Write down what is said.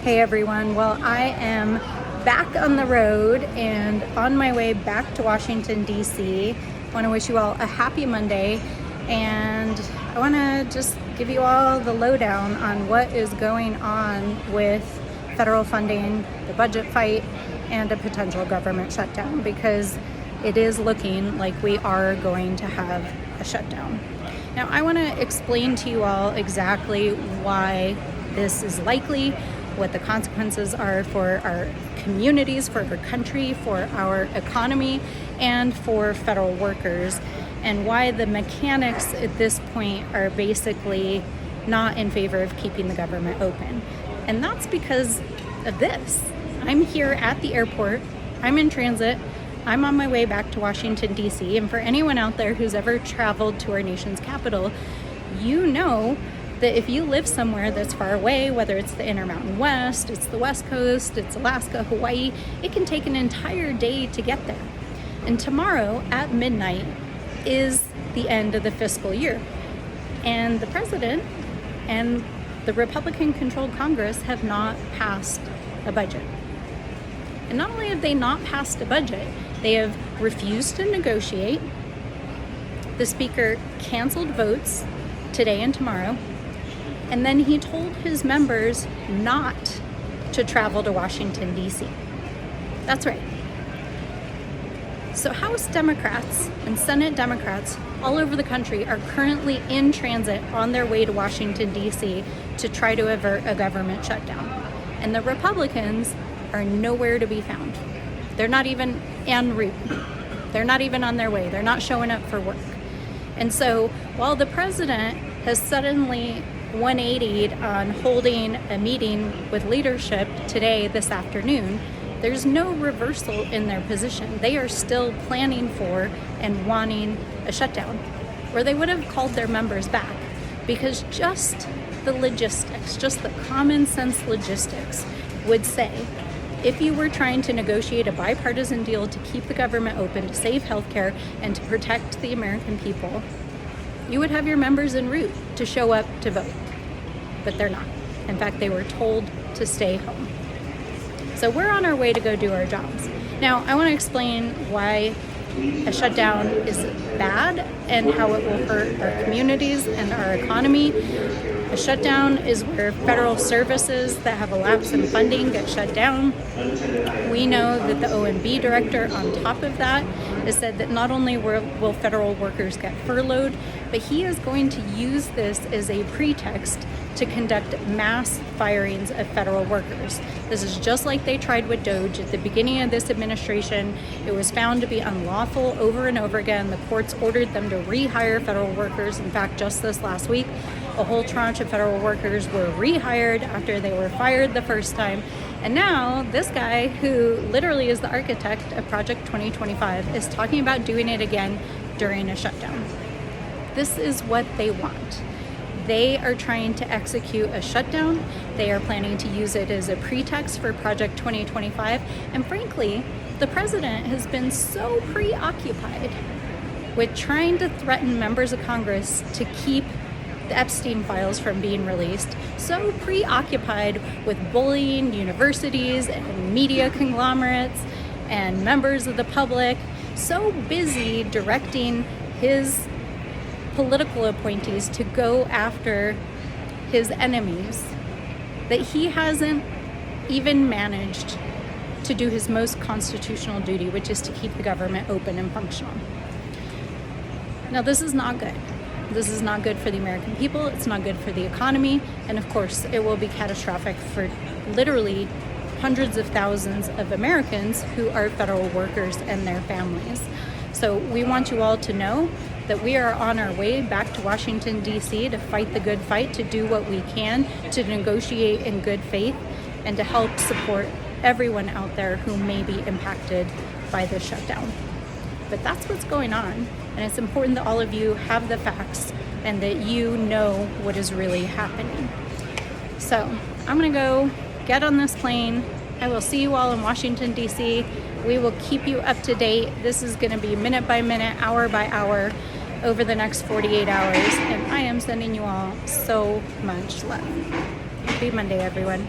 Hey everyone, well I am back on the road and on my way back to Washington, D.C. I want to wish you all a happy Monday, and I want to just give you all the lowdown on what is going on with federal funding, the budget fight, and a potential government shutdown, because it is looking like we are going to have a shutdown. Now, I want to explain to you all exactly why this is likely, what the consequences are for our communities, for our country, for our economy, and for federal workers, and why the mechanics at this point are basically not in favor of keeping the government open. And that's because of this. I'm here at the airport. I'm in transit. I'm on my way back to Washington, D.C. And for anyone out there who's ever traveled to our nation's capital, you know that if you live somewhere that's far away, whether it's the Intermountain West, it's the West Coast, it's Alaska, Hawaii, it can take an entire day to get there. And tomorrow at midnight is the end of the fiscal year. And the president and the Republican-controlled Congress have not passed a budget. And not only have they not passed a budget, they have refused to negotiate. The speaker canceled votes today and tomorrow. And then he told his members not to travel to Washington, D.C. That's right. So House Democrats and Senate Democrats all over the country are currently in transit on their way to Washington, D.C. to try to avert a government shutdown. And the Republicans are nowhere to be found. They're not even en route. They're not even on their way. They're not showing up for work. And so while the president has suddenly 180'd on holding a meeting with leadership today, this afternoon, there's no reversal in their position. They are still planning for and wanting a shutdown, or they would have called their members back, because just the logistics, just the common sense logistics would say, if you were trying to negotiate a bipartisan deal to keep the government open, to save healthcare, and to protect the American people, you would have your members en route to show up to vote. But they're not. In fact, they were told to stay home. So we're on our way to go do our jobs. Now, I want to explain why a shutdown is bad and how it will hurt our communities and our economy. A shutdown is where federal services that have a lapse in funding get shut down. We know that the OMB director, on top of that, has said that not only will federal workers get furloughed, but he is going to use this as a pretext to conduct mass firings of federal workers. This is just like they tried with DOGE. At the beginning of this administration, it was found to be unlawful over and over again. The courts ordered them to rehire federal workers. In fact, just this last week, a whole tranche of federal workers were rehired after they were fired the first time. And now this guy, who literally is the architect of Project 2025, is talking about doing it again during a shutdown. This is what they want. They are trying to execute a shutdown. They are planning to use it as a pretext for Project 2025. And frankly, the president has been so preoccupied with trying to threaten members of Congress to keep the Epstein files from being released, so preoccupied with bullying universities and media conglomerates and members of the public, so busy directing his political appointees to go after his enemies, that he hasn't even managed to do his most constitutional duty, which is to keep the government open and functional. Now, this is not good. This is not good for the American people. It's not good for the economy. And of course, it will be catastrophic for literally hundreds of thousands of Americans who are federal workers and their families. So we want you all to know that we are on our way back to Washington, D.C. to fight the good fight, to do what we can, to negotiate in good faith, and to help support everyone out there who may be impacted by this shutdown. But that's what's going on, and it's important that all of you have the facts and that you know what is really happening. So I'm gonna go get on this plane. I will see you all in Washington, D.C. We will keep you up to date. This is gonna be minute by minute, hour by hour over the next 48 hours, and I am sending you all so much love. Happy Monday, everyone.